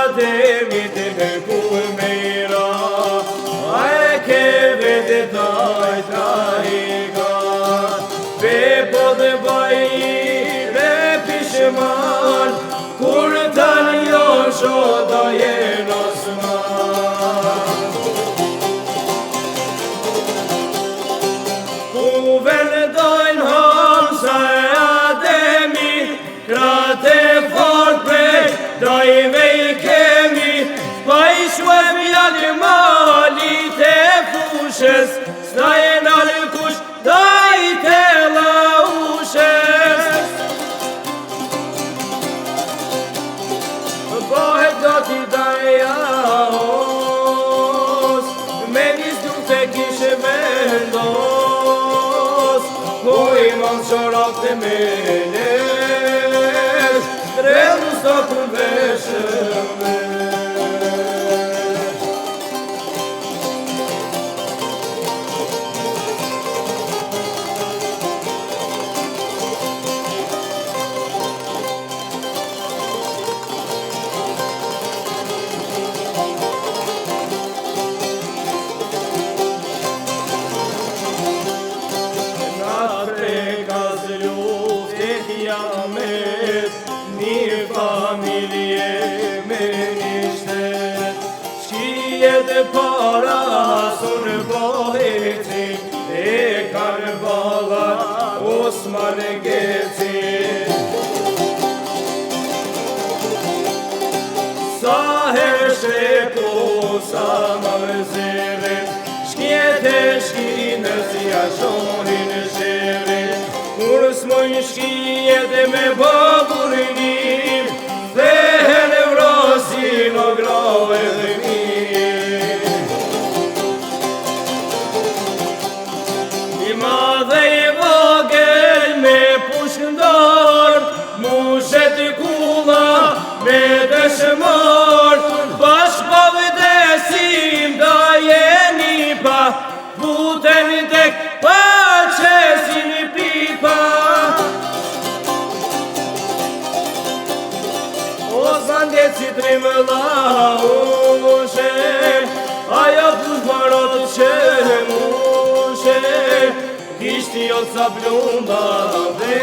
Ademit e kërkuj me ira, a e ke vete tajta i ka. Be po dhe bajire pishman, kur tan jo shoda jen osman. Ku vendojnë Hamsa e Ademi, krate fort prej dajve i kemi, pa i shuem jali malit e fushes, s'na e nalë kush dajte laushes. Bëhet gati daja os, me nis duke kishe vendos, ku i man shorat të menesh, drellu s'ta të veshëm. Një familje me një shtet, shkijet e para sun poheci, e Karbala Osman Geci. Sa her shrepo, sa mërzeve, shkijet e shkinës jashonin sheve, kur s'mojnë shkijet e me baburim, thehen e vrasin o grave dhe mirë. I madhe i vogel me pushndar, mushet i kulla me dëshmar, bashk pa vdesim da jeni pa, buten tek pa qesin i pipa. Osman Geci trim laushe, ajo push marot që mushe, kishti o ca plumba dhe